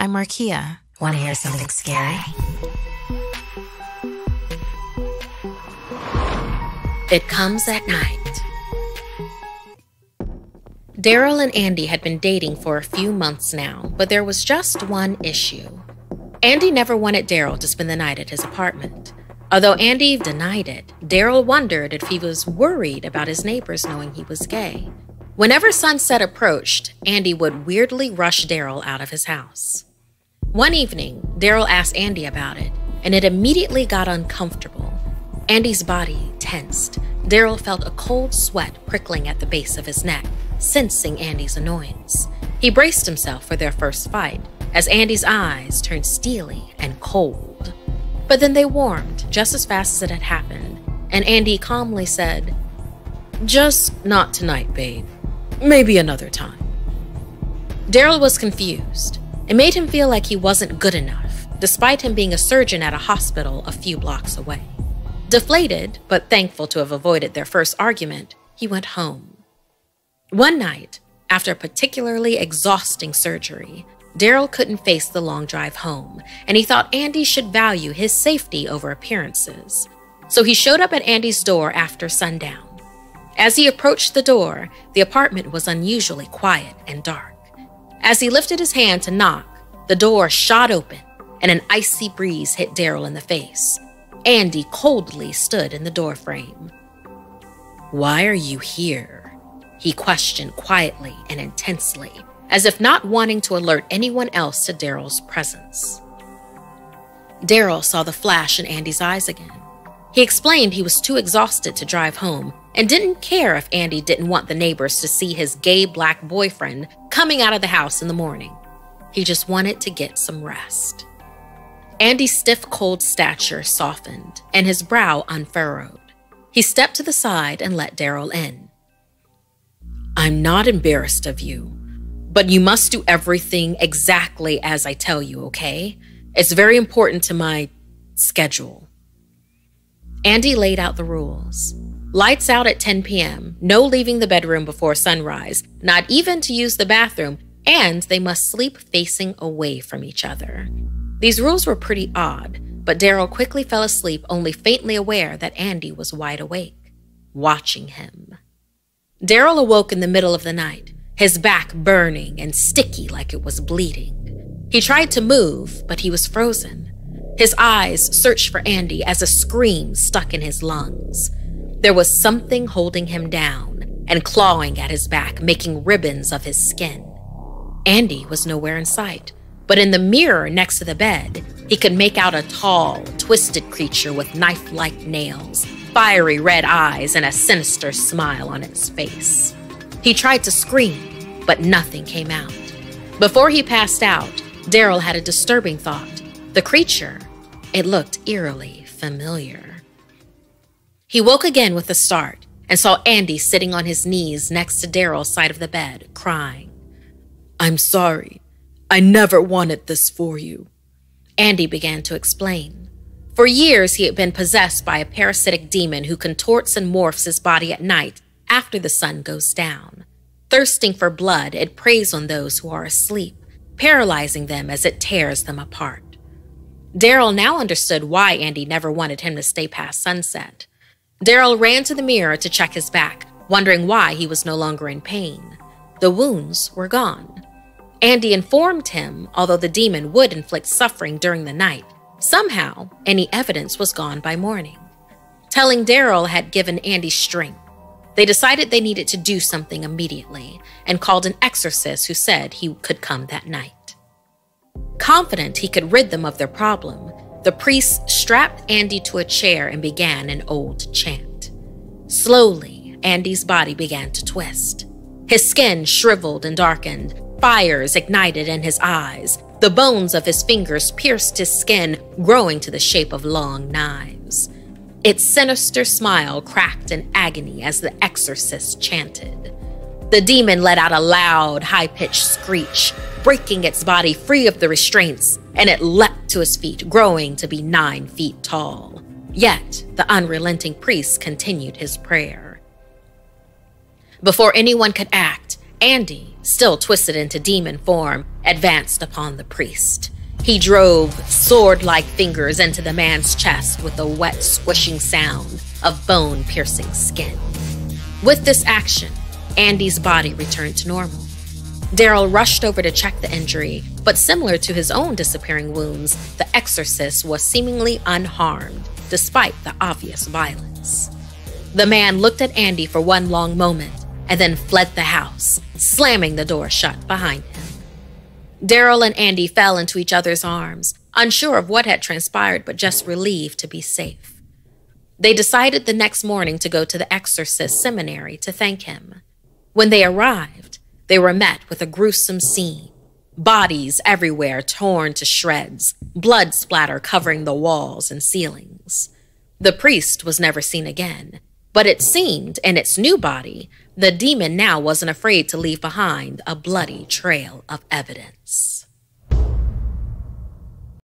I'm Markia. Want to hear something scary? It comes at night. Daryl and Andy had been dating for a few months now, but there was just one issue. Andy never wanted Daryl to spend the night at his apartment. Although Andy denied it, Daryl wondered if he was worried about his neighbors knowing he was gay. Whenever sunset approached, Andy would weirdly rush Daryl out of his house. One evening, Daryl asked Andy about it, and it immediately got uncomfortable. Andy's body tensed. Daryl felt a cold sweat prickling at the base of his neck, sensing Andy's annoyance. He braced himself for their first fight, as Andy's eyes turned steely and cold. But then they warmed just as fast as it had happened, and Andy calmly said, "Just not tonight, babe. Maybe another time." Daryl was confused. It made him feel like he wasn't good enough, despite him being a surgeon at a hospital a few blocks away. Deflated, but thankful to have avoided their first argument, he went home. One night, after a particularly exhausting surgery, Daryl couldn't face the long drive home, and he thought Andy should value his safety over appearances. So he showed up at Andy's door after sundown. As he approached the door, the apartment was unusually quiet and dark. As he lifted his hand to knock, the door shot open, and an icy breeze hit Daryl in the face. Andy coldly stood in the doorframe. "Why are you here?" he questioned quietly and intensely, as if not wanting to alert anyone else to Daryl's presence. Daryl saw the flash in Andy's eyes again. He explained he was too exhausted to drive home and didn't care if Andy didn't want the neighbors to see his gay black boyfriend coming out of the house in the morning. He just wanted to get some rest. Andy's stiff, cold stature softened and his brow unfurrowed. He stepped to the side and let Daryl in. "I'm not embarrassed of you, but you must do everything exactly as I tell you, okay? It's very important to my schedule." Andy laid out the rules. Lights out at 10 p.m., no leaving the bedroom before sunrise, not even to use the bathroom, and they must sleep facing away from each other. These rules were pretty odd, but Daryl quickly fell asleep, only faintly aware that Andy was wide awake, watching him. Daryl awoke in the middle of the night, his back burning and sticky like it was bleeding. He tried to move, but he was frozen. His eyes searched for Andy as a scream stuck in his lungs. There was something holding him down and clawing at his back, making ribbons of his skin. Andy was nowhere in sight, but in the mirror next to the bed, he could make out a tall, twisted creature with knife-like nails, fiery red eyes, and a sinister smile on its face. He tried to scream, but nothing came out. Before he passed out, Daryl had a disturbing thought. The creature, it looked eerily familiar. He woke again with a start and saw Andy sitting on his knees next to Daryl's side of the bed, crying. "I'm sorry. I never wanted this for you." Andy began to explain. For years, he had been possessed by a parasitic demon who contorts and morphs his body at night after the sun goes down. Thirsting for blood, it preys on those who are asleep, paralyzing them as it tears them apart. Daryl now understood why Andy never wanted him to stay past sunset. Daryl ran to the mirror to check his back, wondering why he was no longer in pain. The wounds were gone. Andy informed him, although the demon would inflict suffering during the night, somehow any evidence was gone by morning. Telling Daryl had given Andy strength. They decided they needed to do something immediately and called an exorcist who said he could come that night. Confident he could rid them of their problem, the priest strapped Andy to a chair and began an old chant. Slowly, Andy's body began to twist. His skin shriveled and darkened, fires ignited in his eyes. The bones of his fingers pierced his skin, growing to the shape of long knives. Its sinister smile cracked in agony as the exorcist chanted. The demon let out a loud, high-pitched screech, breaking its body free of the restraints, and it leapt to his feet, growing to be 9 feet tall. Yet, the unrelenting priest continued his prayer. Before anyone could act, Andy, still twisted into demon form, advanced upon the priest. He drove sword-like fingers into the man's chest with a wet, squishing sound of bone-piercing skin. With this action, Andy's body returned to normal. Daryl rushed over to check the injury, but similar to his own disappearing wounds, the exorcist was seemingly unharmed, despite the obvious violence. The man looked at Andy for one long moment and then fled the house, slamming the door shut behind him. Daryl and Andy fell into each other's arms, unsure of what had transpired but just relieved to be safe. They decided the next morning to go to the exorcist seminary to thank him. When they arrived, they were met with a gruesome scene. Bodies everywhere torn to shreds, blood splatter covering the walls and ceilings. The priest was never seen again, but it seemed in its new body, the demon now wasn't afraid to leave behind a bloody trail of evidence.